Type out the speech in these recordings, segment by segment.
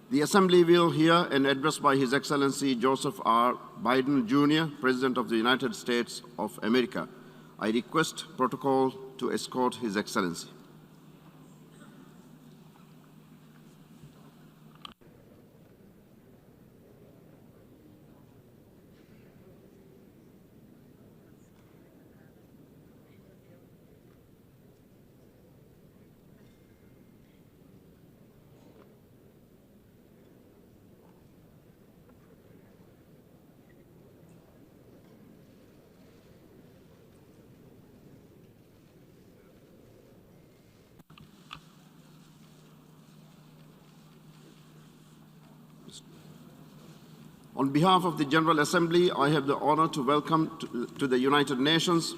The Assembly will hear an address by His Excellency Joseph R. Biden, Jr., President of the United States of America. I request protocol to escort His Excellency. On behalf of the General Assembly, I have the honor to welcome to the United Nations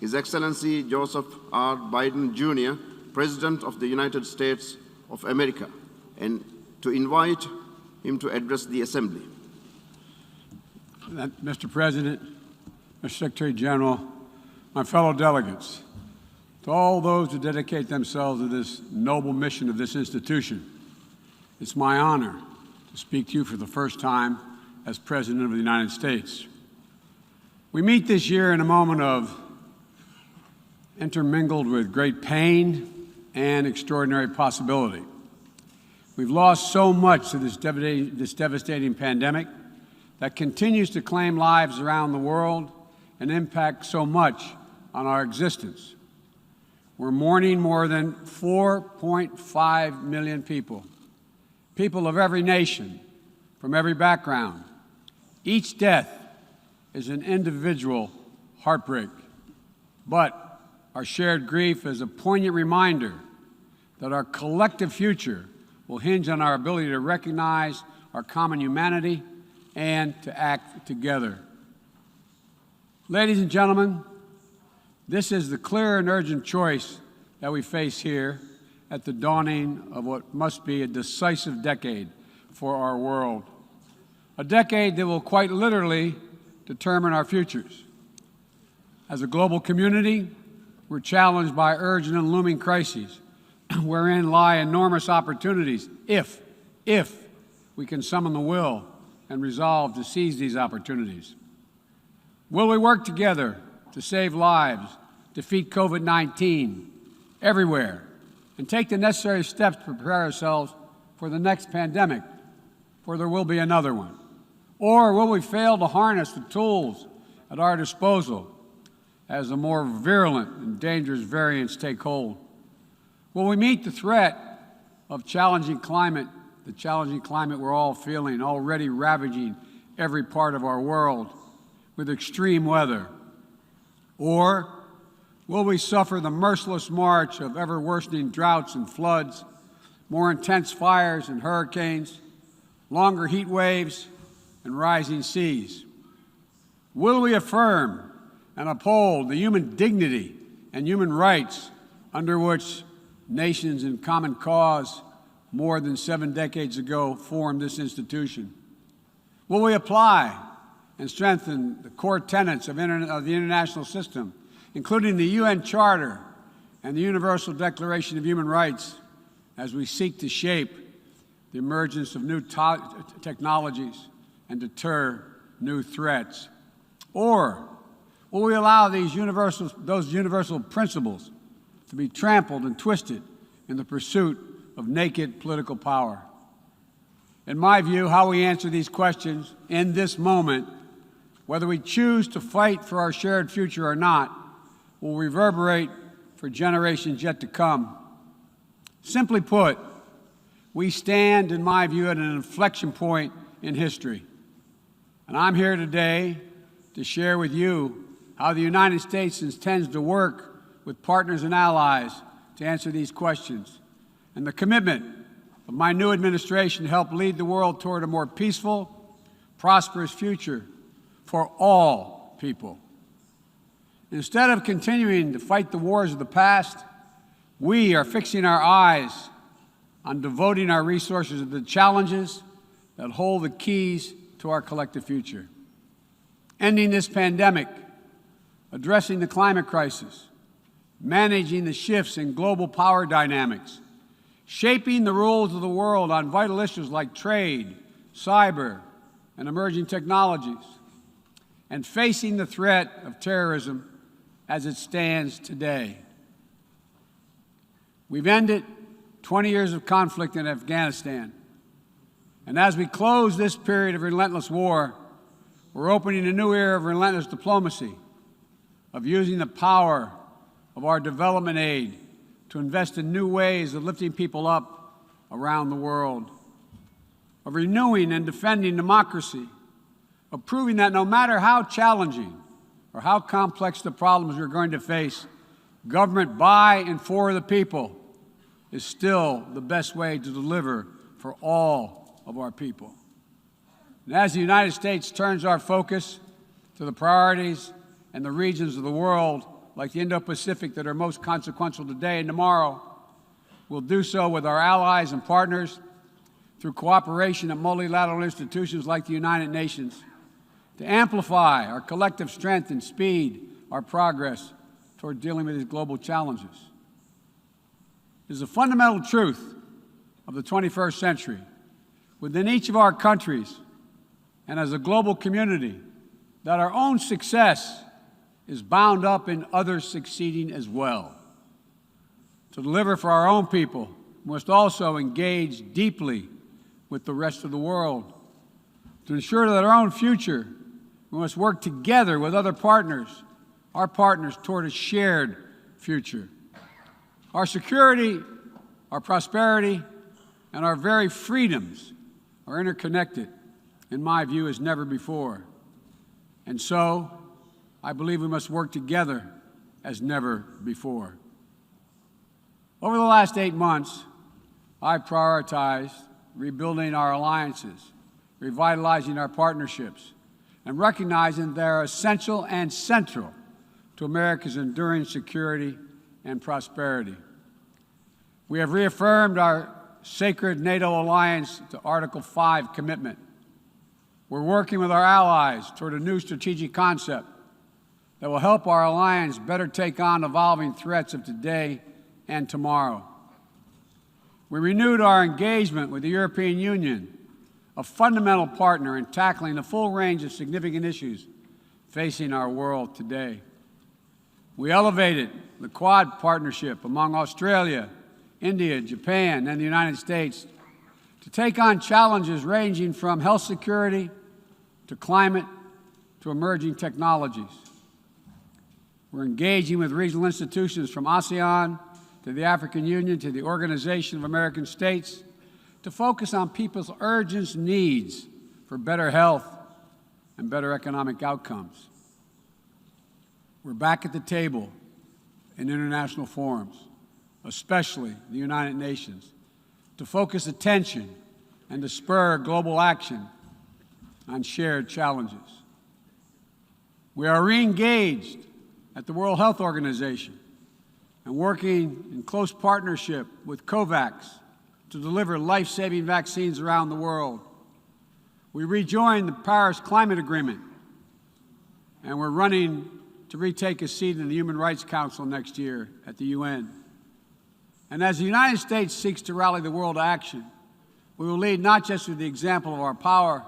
His Excellency Joseph R. Biden, Jr., President of the United States of America, and to invite him to address the Assembly. Mr. President, Mr. Secretary General, my fellow delegates, to all those who dedicate themselves to this noble mission of this institution, it's my honor to speak to you for the first time as President of the United States. We meet this year in a moment of intermingled with great pain and extraordinary possibility. We've lost so much to this devastating pandemic that continues to claim lives around the world and impact so much on our existence. We're mourning more than 4.5 million people, people of every nation, from every background. Each death is an individual heartbreak, but our shared grief is a poignant reminder that our collective future will hinge on our ability to recognize our common humanity and to act together. Ladies and gentlemen, this is the clear and urgent choice that we face here at the dawning of what must be a decisive decade for our world. A decade that will quite literally determine our futures. As a global community, we're challenged by urgent and looming crises, wherein lie enormous opportunities if we can summon the will and resolve to seize these opportunities. Will we work together to save lives, defeat COVID-19 everywhere, and take the necessary steps to prepare ourselves for the next pandemic, for there will be another one? Or will we fail to harness the tools at our disposal as the more virulent and dangerous variants take hold? Will we meet the threat of challenging climate, the challenging climate we're all feeling, already ravaging every part of our world with extreme weather? Or will we suffer the merciless march of ever-worsening droughts and floods, more intense fires and hurricanes, longer heat waves, and rising seas? Will we affirm and uphold the human dignity and human rights under which nations in common cause more than 7 decades ago formed this institution? Will we apply and strengthen the core tenets of the international system, including the UN Charter and the Universal Declaration of Human Rights, as we seek to shape the emergence of new technologies and deter new threats? Or will we allow those universal principles to be trampled and twisted in the pursuit of naked political power? In my view, how we answer these questions in this moment, whether we choose to fight for our shared future or not, will reverberate for generations yet to come. Simply put, we stand, in my view, at an inflection point in history. And I'm here today to share with you how the United States intends to work with partners and allies to answer these questions, and the commitment of my new administration to help lead the world toward a more peaceful, prosperous future for all people. Instead of continuing to fight the wars of the past, we are fixing our eyes on devoting our resources to the challenges that hold the keys to our collective future. Ending this pandemic, addressing the climate crisis, managing the shifts in global power dynamics, shaping the rules of the world on vital issues like trade, cyber, and emerging technologies, and facing the threat of terrorism as it stands today. We've ended 20 years of conflict in Afghanistan, and as we close this period of relentless war, we're opening a new era of relentless diplomacy, of using the power of our development aid to invest in new ways of lifting people up around the world, of renewing and defending democracy, of proving that no matter how challenging or how complex the problems we're going to face, government by and for the people is still the best way to deliver for all of our people. And as the United States turns our focus to the priorities and the regions of the world, like the Indo-Pacific, that are most consequential today and tomorrow, we'll do so with our allies and partners through cooperation at multilateral institutions like the United Nations to amplify our collective strength and speed our progress toward dealing with these global challenges. It is a fundamental truth of the 21st century within each of our countries and as a global community that our own success is bound up in others succeeding as well. To deliver for our own people, we must also engage deeply with the rest of the world. To ensure that our own future, we must work together with other partners, our partners, toward a shared future. Our security, our prosperity, and our very freedoms are interconnected, in my view, as never before. And so, I believe we must work together as never before. Over the last 8 months, I prioritized rebuilding our alliances, revitalizing our partnerships, and recognizing they're essential and central to America's enduring security and prosperity. We have reaffirmed our sacred NATO alliance to Article 5 commitment. We're working with our allies toward a new strategic concept that will help our alliance better take on evolving threats of today and tomorrow. We renewed our engagement with the European Union, a fundamental partner in tackling the full range of significant issues facing our world today. We elevated the Quad partnership among Australia, India, Japan, and the United States to take on challenges ranging from health security to climate to emerging technologies. We're engaging with regional institutions from ASEAN to the African Union to the Organization of American States to focus on people's urgent needs for better health and better economic outcomes. We're back at the table in international forums, especially the United Nations, to focus attention and to spur global action on shared challenges. We are re-engaged at the World Health Organization and working in close partnership with COVAX to deliver life-saving vaccines around the world. We rejoined the Paris Climate Agreement, and we're running to retake a seat in the Human Rights Council next year at the UN. And as the United States seeks to rally the world to action, we will lead not just with the example of our power,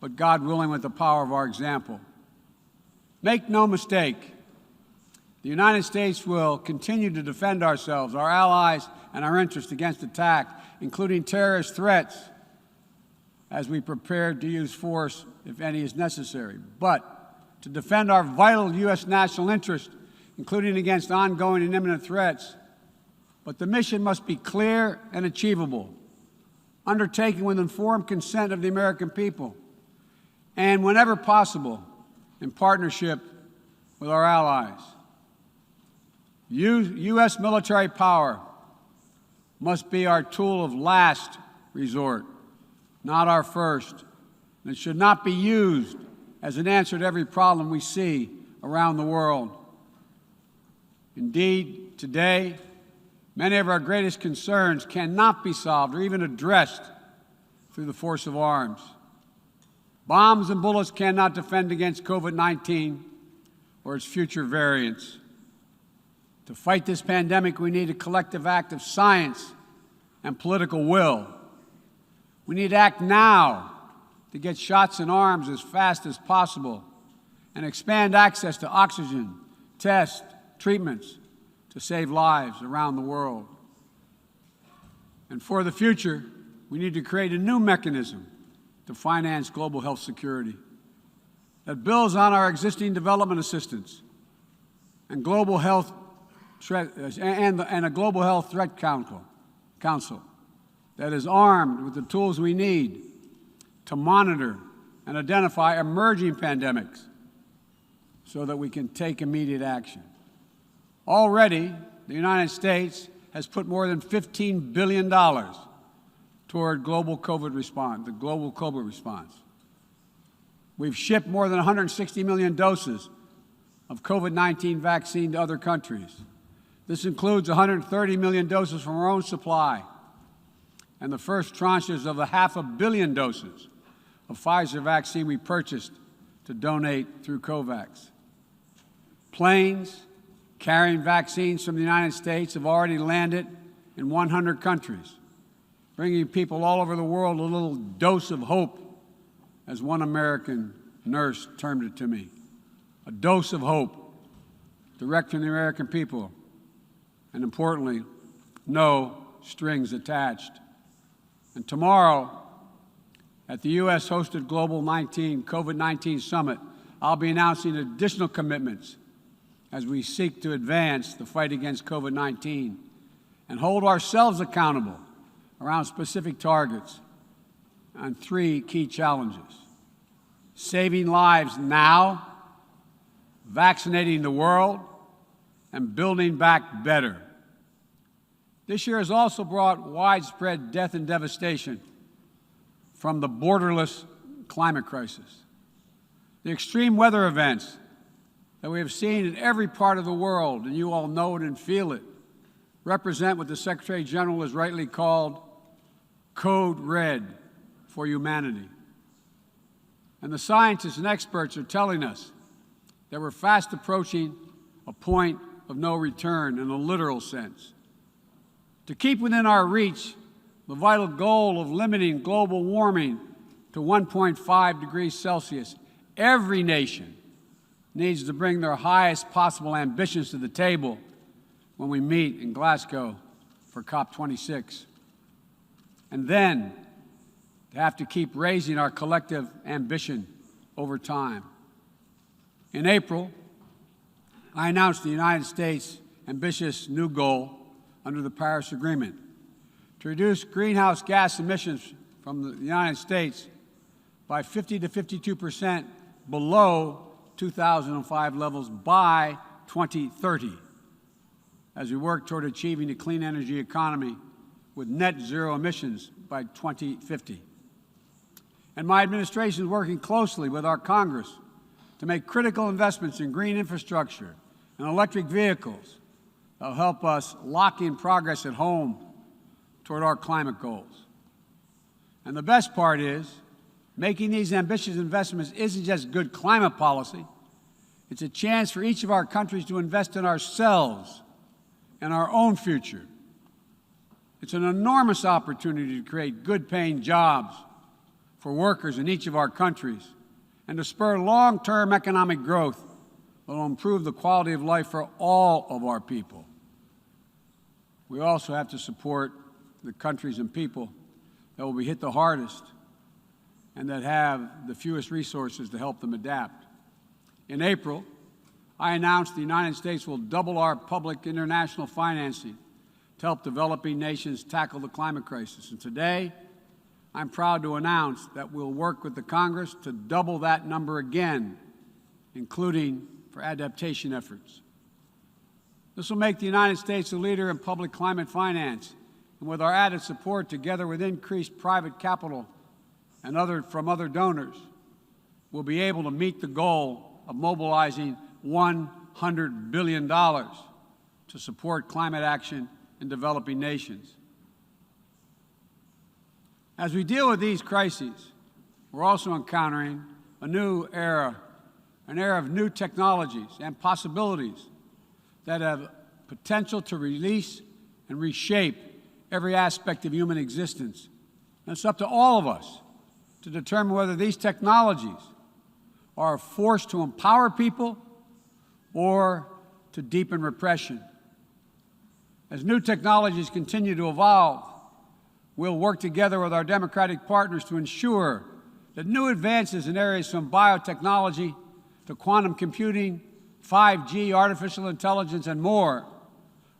but, God willing, with the power of our example. Make no mistake, the United States will continue to defend ourselves, our allies, and our interests against attack, including terrorist threats, as we prepare to use force, if any is necessary. But to defend our vital U.S. national interest, including against ongoing and imminent threats. But the mission must be clear and achievable, undertaken with informed consent of the American people, and whenever possible, in partnership with our allies. U.S. military power must be our tool of last resort, not our first. And it should not be used as an answer to every problem we see around the world. Indeed, today, many of our greatest concerns cannot be solved or even addressed through the force of arms. Bombs and bullets cannot defend against COVID-19 or its future variants. To fight this pandemic, we need a collective act of science, and political will. We need to act now to get shots in arms as fast as possible and expand access to oxygen, tests, treatments to save lives around the world. And for the future, we need to create a new mechanism to finance global health security that builds on our existing development assistance and global health and a global health threat council that is armed with the tools we need to monitor and identify emerging pandemics so that we can take immediate action. Already, the United States has put more than $15 billion toward global COVID response. We've shipped more than 160 million doses of COVID-19 vaccine to other countries. This includes 130 million doses from our own supply and the first tranches of the 500 million doses of Pfizer vaccine we purchased to donate through COVAX. Planes carrying vaccines from the United States have already landed in 100 countries, bringing people all over the world a little dose of hope, as one American nurse termed it to me. A dose of hope, direct from the American people, and importantly, no strings attached. And tomorrow, at the U.S.-hosted Global COVID-19 Summit, I'll be announcing additional commitments as we seek to advance the fight against COVID-19 and hold ourselves accountable around specific targets on 3 key challenges: saving lives now, vaccinating the world, and building back better. This year has also brought widespread death and devastation from the borderless climate crisis. The extreme weather events that we have seen in every part of the world, and you all know it and feel it, represent what the Secretary General has rightly called Code Red for humanity. And the scientists and experts are telling us that we're fast approaching a point of no return in a literal sense. To keep within our reach the vital goal of limiting global warming to 1.5 degrees Celsius, every nation needs to bring their highest possible ambitions to the table when we meet in Glasgow for COP26. And then to have to keep raising our collective ambition over time. In April, I announced the United States' ambitious new goal under the Paris Agreement to reduce greenhouse gas emissions from the United States by 50 to 52% below 2005 levels by 2030, as we work toward achieving a clean energy economy with net zero emissions by 2050. And my administration is working closely with our Congress to make critical investments in green infrastructure and electric vehicles that will help us lock in progress at home toward our climate goals. And the best part is, making these ambitious investments isn't just good climate policy, it's a chance for each of our countries to invest in ourselves and our own future. It's an enormous opportunity to create good-paying jobs for workers in each of our countries and to spur long-term economic growth that will improve the quality of life for all of our people. We also have to support the countries and people that will be hit the hardest and that have the fewest resources to help them adapt. In April, I announced the United States will double our public international financing to help developing nations tackle the climate crisis. And today, I'm proud to announce that we'll work with the Congress to double that number again, including for adaptation efforts. This will make the United States a leader in public climate finance, and with our added support, together with increased private capital and from other donors, we'll be able to meet the goal of mobilizing $100 billion to support climate action in developing nations. As we deal with these crises, we're also encountering a new era, an era of new technologies and possibilities that have potential to release and reshape every aspect of human existence. And it's up to all of us to determine whether these technologies are a force to empower people or to deepen repression. As new technologies continue to evolve, we'll work together with our democratic partners to ensure that new advances in areas from biotechnology to quantum computing, 5G, artificial intelligence, and more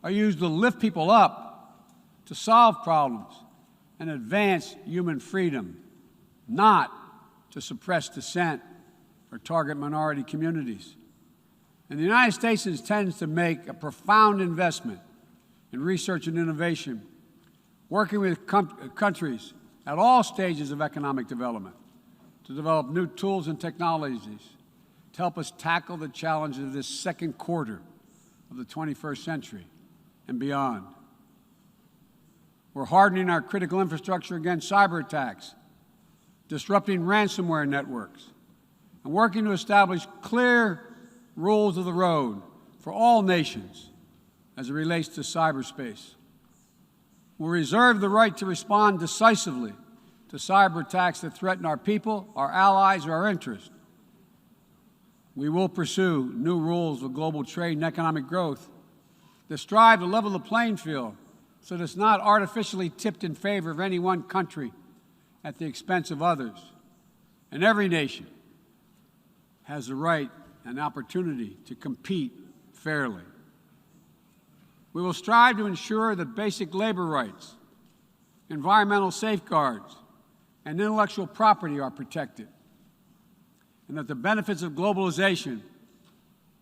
are used to lift people up, to solve problems, and advance human freedom, not to suppress dissent or target minority communities. And the United States intends to make a profound investment in research and innovation, working with countries at all stages of economic development to develop new tools and technologies to help us tackle the challenges of this second quarter of the 21st century and beyond. We're hardening our critical infrastructure against cyber attacks, disrupting ransomware networks, and working to establish clear rules of the road for all nations as it relates to cyberspace. We'll reserve the right to respond decisively to cyber attacks that threaten our people, our allies, or our interests. We will pursue new rules of global trade and economic growth that strive to level the playing field so that it's not artificially tipped in favor of any one country at the expense of others. And every nation has the right and opportunity to compete fairly. We will strive to ensure that basic labor rights, environmental safeguards, and intellectual property are protected, and that the benefits of globalization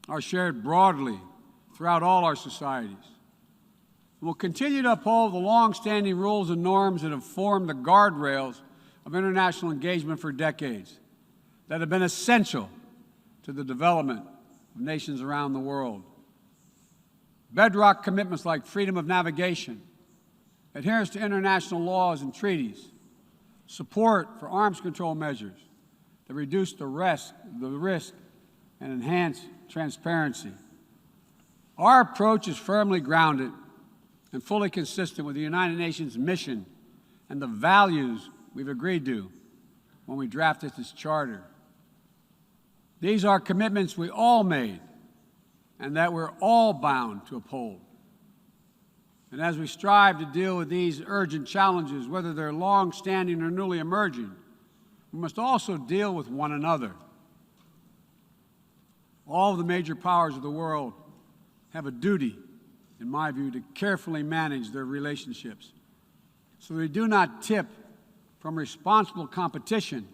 are shared broadly throughout all our societies. We'll continue to uphold the long-standing rules and norms that have formed the guardrails of international engagement for decades, that have been essential to the development of nations around the world. Bedrock commitments like freedom of navigation, adherence to international laws and treaties, support for arms control measures that reduce the risk and enhance transparency. Our approach is firmly grounded and fully consistent with the United Nations mission and the values we've agreed to when we drafted this charter. These are commitments we all made and that we're all bound to uphold. And as we strive to deal with these urgent challenges, whether they're long-standing or newly emerging, we must also deal with one another. All of the major powers of the world have a duty, in my view, to carefully manage their relationships so they do not tip from responsible competition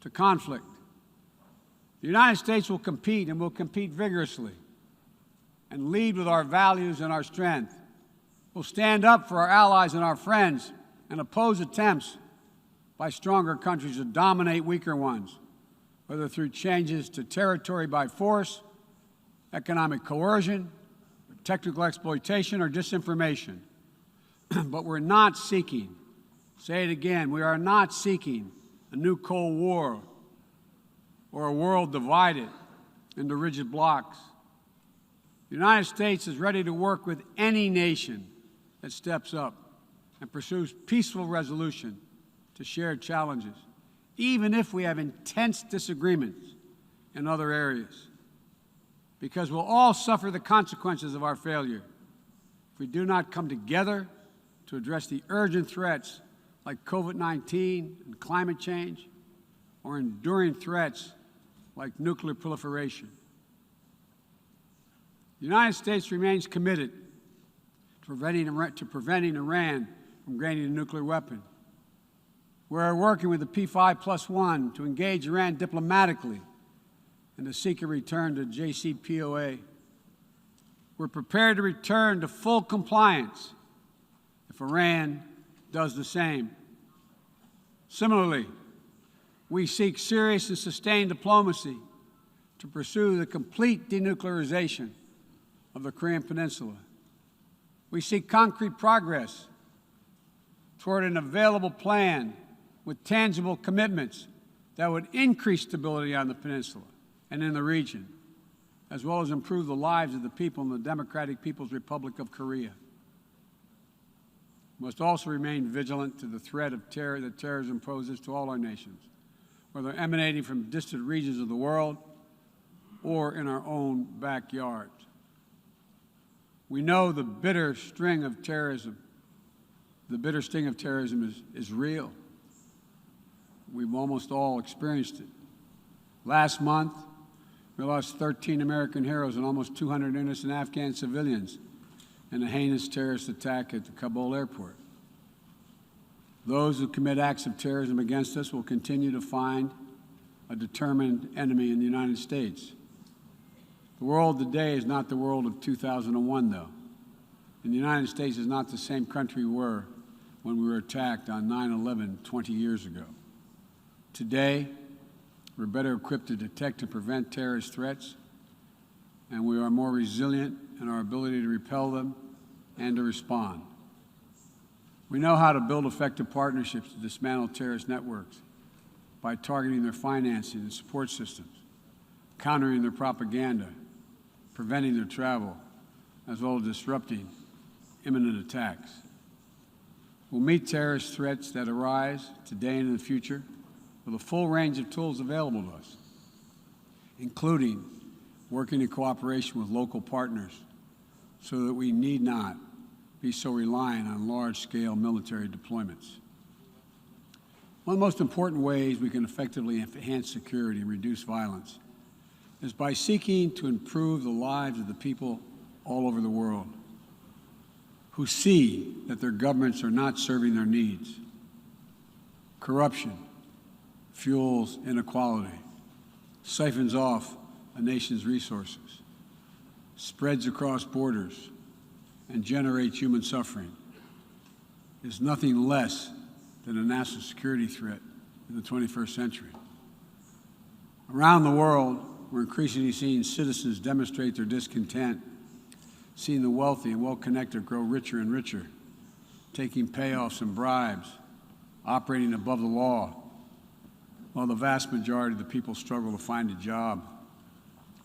to conflict. The United States will compete, and will compete vigorously, and lead with our values and our strength. We'll stand up for our allies and our friends and oppose attempts by stronger countries to dominate weaker ones, whether through changes to territory by force, economic coercion, technical exploitation, or disinformation. But we're not seeking, say it again, we are not seeking a new Cold War or a world divided into rigid blocs. The United States is ready to work with any nation that steps up and pursues peaceful resolution to shared challenges, even if we have intense disagreements in other areas, because we'll all suffer the consequences of our failure if we do not come together to address the urgent threats like COVID-19 and climate change, or enduring threats like nuclear proliferation. The United States remains committed to preventing Iran from gaining a nuclear weapon. We're working with the P5+1 to engage Iran diplomatically and to seek a return to JCPOA. We're prepared to return to full compliance if Iran does the same. Similarly, we seek serious and sustained diplomacy to pursue the complete denuclearization of the Korean Peninsula. We seek concrete progress toward an available plan with tangible commitments that would increase stability on the peninsula and in the region, as well as improve the lives of the people in the Democratic People's Republic of Korea. We must also remain vigilant to the threat of terror that terrorism poses to all our nations, whether emanating from distant regions of the world or in our own backyards. We know the bitter sting of terrorism is real. We've almost all experienced it. Last month, we lost 13 American heroes and almost 200 innocent Afghan civilians in a heinous terrorist attack at the Kabul airport. Those who commit acts of terrorism against us will continue to find a determined enemy in the United States. The world today is not the world of 2001, though. And the United States is not the same country we were when we were attacked on 9/11 20 years ago. Today, we're better equipped to detect and prevent terrorist threats, and we are more resilient in our ability to repel them and to respond. We know how to build effective partnerships to dismantle terrorist networks by targeting their financing and support systems, countering their propaganda, preventing their travel, as well as disrupting imminent attacks. We'll meet terrorist threats that arise today and in the future with a full range of tools available to us, including working in cooperation with local partners so that we need not be so reliant on large-scale military deployments. One of the most important ways we can effectively enhance security and reduce violence is by seeking to improve the lives of the people all over the world who see that their governments are not serving their needs. Corruption fuels inequality, siphons off a nation's resources, spreads across borders, and generates human suffering. Is nothing less than a national security threat in the 21st century. Around the world, we're increasingly seeing citizens demonstrate their discontent, seeing the wealthy and well-connected grow richer and richer, taking payoffs and bribes, operating above the law, while the vast majority of the people struggle to find a job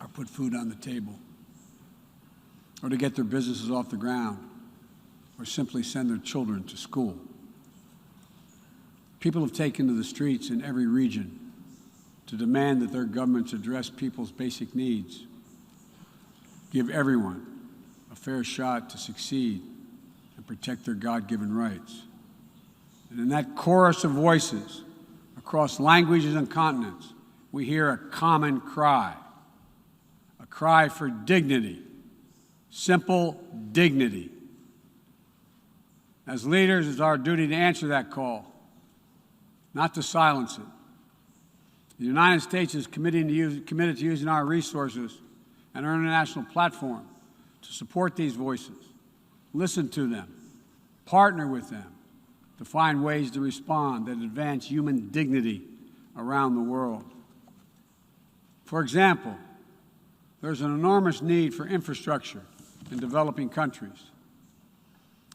or put food on the table, or to get their businesses off the ground, or simply send their children to school. People have taken to the streets in every region to demand that their governments address people's basic needs, give everyone a fair shot to succeed, and protect their God-given rights. And in that chorus of voices, across languages and continents, we hear a common cry, a cry for dignity, simple dignity. As leaders, it's our duty to answer that call, not to silence it. The United States is committed to using our resources and our international platform to support these voices, listen to them, partner with them to find ways to respond that advance human dignity around the world. For example, there's an enormous need for infrastructure in developing countries.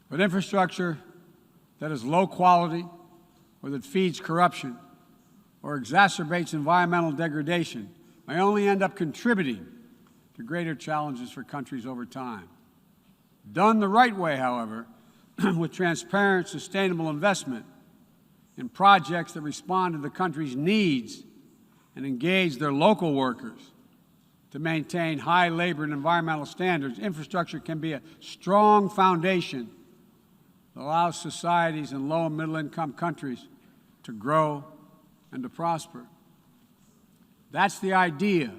But infrastructure that is low quality or that feeds corruption or exacerbates environmental degradation may only end up contributing to greater challenges for countries over time. Done the right way, however, with transparent, sustainable investment in projects that respond to the country's needs and engage their local workers to maintain high labor and environmental standards, infrastructure can be a strong foundation that allows societies in low and middle-income countries to grow and to prosper. That's the idea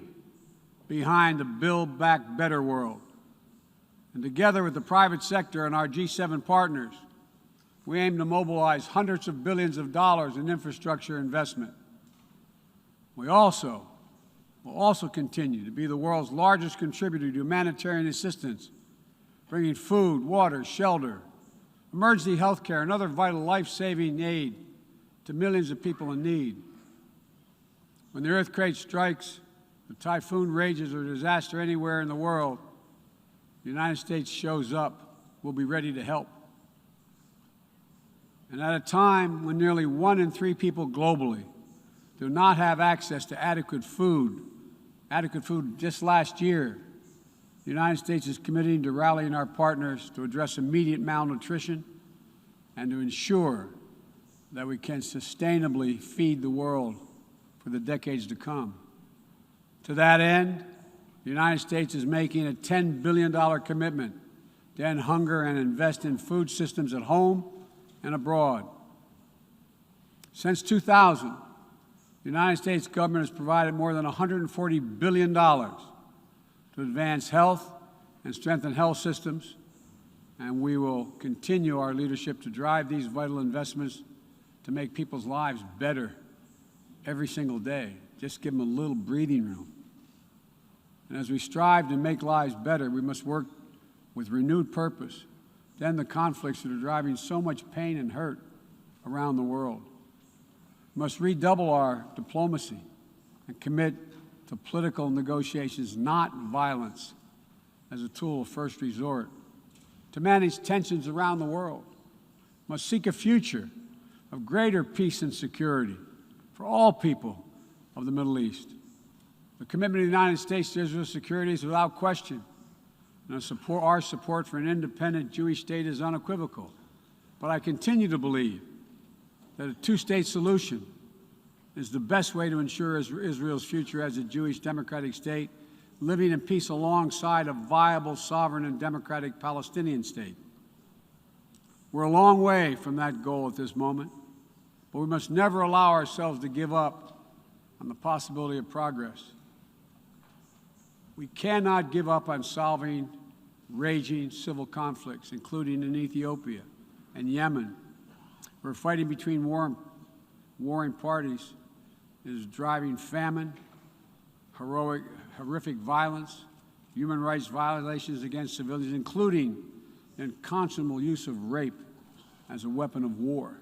behind the Build Back Better world. And together with the private sector and our G7 partners, we aim to mobilize hundreds of billions of dollars in infrastructure investment. We will also continue to be the world's largest contributor to humanitarian assistance, bringing food, water, shelter, emergency health care, and other vital life-saving aid to millions of people in need. When the earthquake strikes, the typhoon rages, or disaster anywhere in the world, the United States shows up. We'll be ready to help. And at a time when nearly 1 in 3 people globally do not have access to adequate food just last year, the United States is committing to rallying our partners to address immediate malnutrition and to ensure that we can sustainably feed the world for the decades to come. To that end, the United States is making a $10 billion commitment to end hunger and invest in food systems at home and abroad. Since 2000, the United States government has provided more than $140 billion to advance health and strengthen health systems, and we will continue our leadership to drive these vital investments to make people's lives better every single day. Just give them a little breathing room. And as we strive to make lives better, we must work with renewed purpose to end the conflicts that are driving so much pain and hurt around the world. We must redouble our diplomacy and commit to political negotiations, not violence, as a tool of first resort. To manage tensions around the world, we must seek a future of greater peace and security for all people of the Middle East. The commitment of the United States to Israel's security is without question, and our support for an independent Jewish state is unequivocal. But I continue to believe that a two-state solution is the best way to ensure Israel's future as a Jewish democratic state, living in peace alongside a viable, sovereign, and democratic Palestinian state. We're a long way from that goal at this moment, but we must never allow ourselves to give up on the possibility of progress. We cannot give up on solving raging civil conflicts, including in Ethiopia and Yemen, where fighting between warring parties is driving famine, horrific violence, human rights violations against civilians, including the unconscionable use of rape as a weapon of war.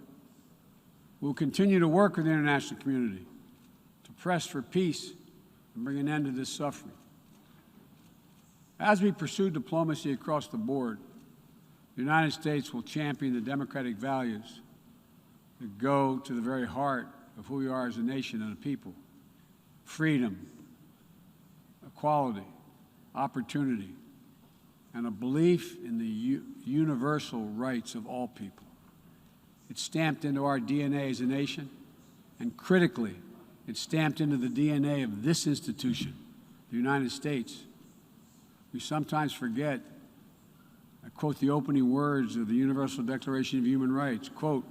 We'll continue to work with the international community to press for peace and bring an end to this suffering. As we pursue diplomacy across the board, the United States will champion the democratic values that go to the very heart of who we are as a nation and a people: freedom, equality, opportunity, and a belief in the universal rights of all people. It's stamped into our DNA as a nation, and critically, it's stamped into the DNA of this institution, the United States. We sometimes forget, I quote the opening words of the Universal Declaration of Human Rights, quote,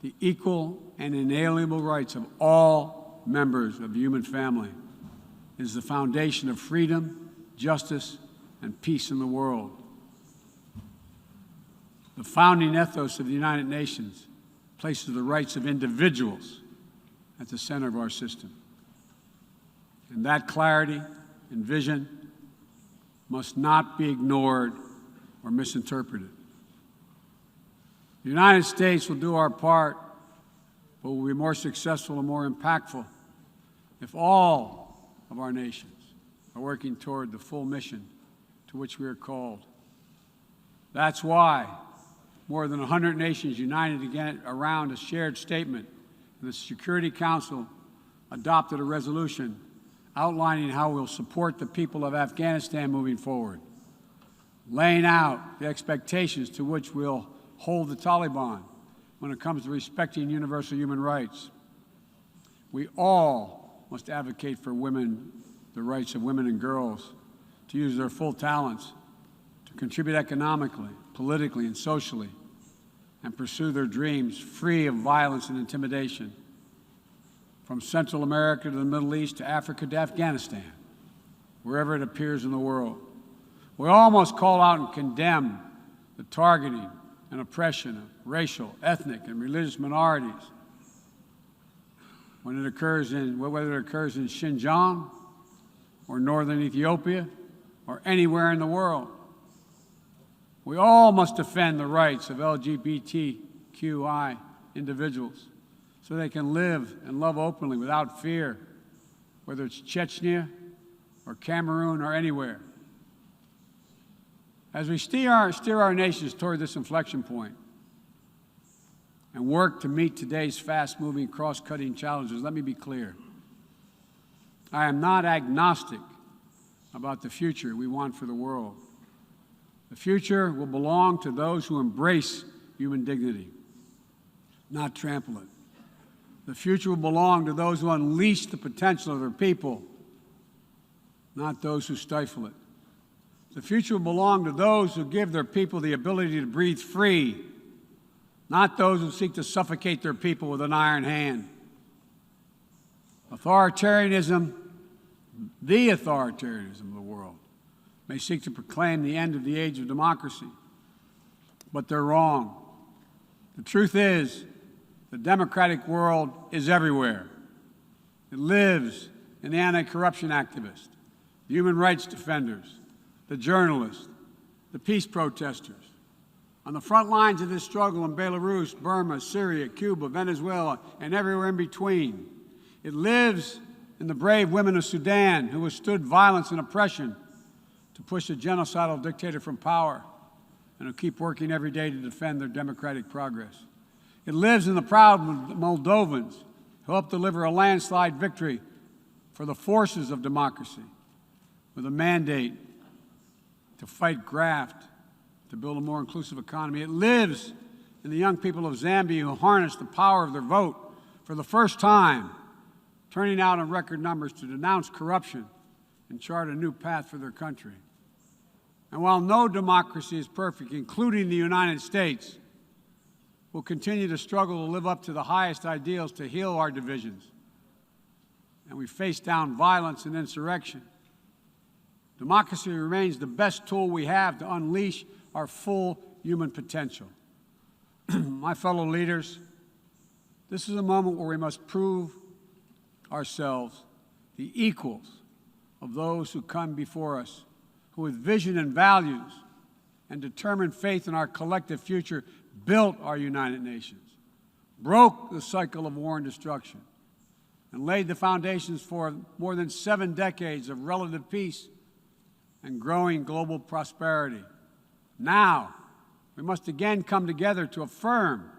"The equal and inalienable rights of all members of the human family is the foundation of freedom, justice, and peace in the world." The founding ethos of the United Nations places the rights of individuals at the center of our system. And that clarity and vision must not be ignored or misinterpreted. The United States will do our part, but will be more successful and more impactful if all of our nations are working toward the full mission to which we are called. That's why more than 100 nations united again around a shared statement, and the Security Council adopted a resolution outlining how we'll support the people of Afghanistan moving forward, laying out the expectations to which we'll hold the Taliban when it comes to respecting universal human rights. We all must advocate for women, the rights of women and girls to use their full talents, to contribute economically, politically, and socially, and pursue their dreams free of violence and intimidation. From Central America to the Middle East to Africa to Afghanistan, wherever it appears in the world. We all must call out and condemn the targeting and oppression of racial, ethnic, and religious minorities when it occurs whether it occurs in Xinjiang or northern Ethiopia or anywhere in the world. We all must defend the rights of LGBTQI individuals so they can live and love openly without fear, whether it's Chechnya or Cameroon or anywhere. As we steer our nations toward this inflection point and work to meet today's fast-moving, cross-cutting challenges, let me be clear. I am not agnostic about the future we want for the world. The future will belong to those who embrace human dignity, not trample it. The future will belong to those who unleash the potential of their people, not those who stifle it. The future will belong to those who give their people the ability to breathe free, not those who seek to suffocate their people with an iron hand. Authoritarianism, the authoritarianism of the world, may seek to proclaim the end of the age of democracy, but they're wrong. The truth is, the democratic world is everywhere. It lives in the anti-corruption activists, the human rights defenders, the journalists, the peace protesters. On the front lines of this struggle in Belarus, Burma, Syria, Cuba, Venezuela, and everywhere in between. It lives in the brave women of Sudan who withstood violence and oppression to push a genocidal dictator from power and who keep working every day to defend their democratic progress. It lives in the proud Moldovans who helped deliver a landslide victory for the forces of democracy with a mandate to fight graft, to build a more inclusive economy. It lives in the young people of Zambia who harnessed the power of their vote for the first time, turning out in record numbers to denounce corruption and chart a new path for their country. And while no democracy is perfect, including the United States, we'll continue to struggle to live up to the highest ideals to heal our divisions. And we face down violence and insurrection. Democracy remains the best tool we have to unleash our full human potential. My fellow leaders, this is a moment where we must prove ourselves the equals of those who come before us, who with vision and values and determined faith in our collective future built our United Nations, broke the cycle of war and destruction, and laid the foundations for more than 7 decades of relative peace and growing global prosperity. Now, we must again come together to affirm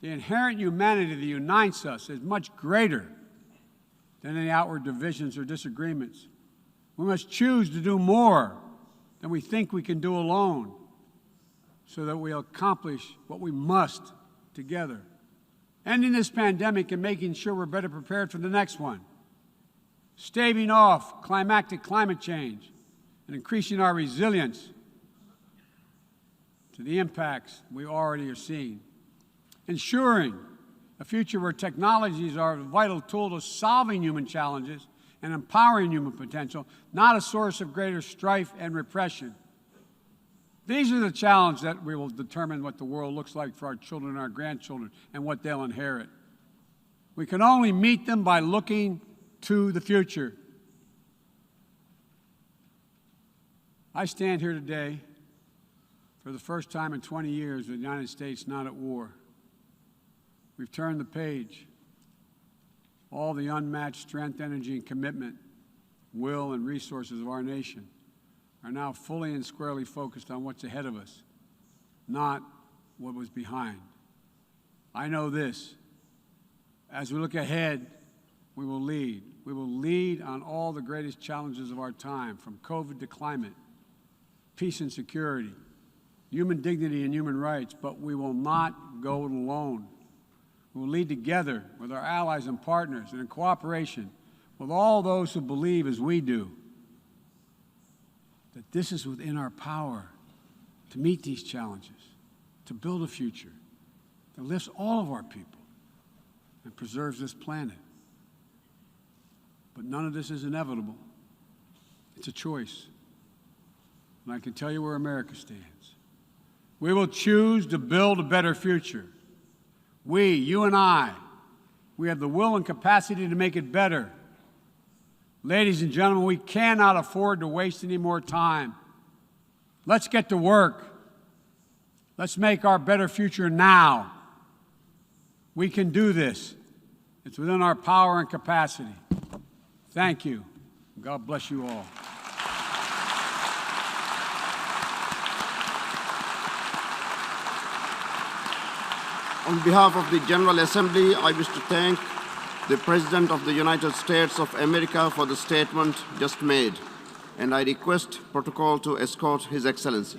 the inherent humanity that unites us is much greater than any outward divisions or disagreements. We must choose to do more than we think we can do alone so that we'll accomplish what we must together. Ending this pandemic and making sure we're better prepared for the next one. Staving off climactic climate change and increasing our resilience to the impacts we already are seeing. Ensuring a future where technologies are a vital tool to solving human challenges and empowering human potential, not a source of greater strife and repression. These are the challenges that we will determine what the world looks like for our children and our grandchildren and what they'll inherit. We can only meet them by looking to the future. I stand here today for the first time in 20 years with the United States not at war. We've turned the page. All the unmatched strength, energy, and commitment, will, and resources of our nation are now fully and squarely focused on what's ahead of us, not what was behind. I know this. As we look ahead, we will lead. We will lead on all the greatest challenges of our time, from COVID to climate, peace and security, human dignity and human rights, but we will not go it alone. We will lead together with our allies and partners and in cooperation with all those who believe as we do that this is within our power to meet these challenges, to build a future that lifts all of our people and preserves this planet. But none of this is inevitable. It's a choice. And I can tell you where America stands. We will choose to build a better future. We, you and I, we have the will and capacity to make it better. Ladies and gentlemen, we cannot afford to waste any more time. Let's get to work. Let's make our better future now. We can do this. It's within our power and capacity. Thank you. God bless you all. On behalf of the General Assembly, I wish to thank the President of the United States of America for the statement just made, and I request protocol to escort His Excellency.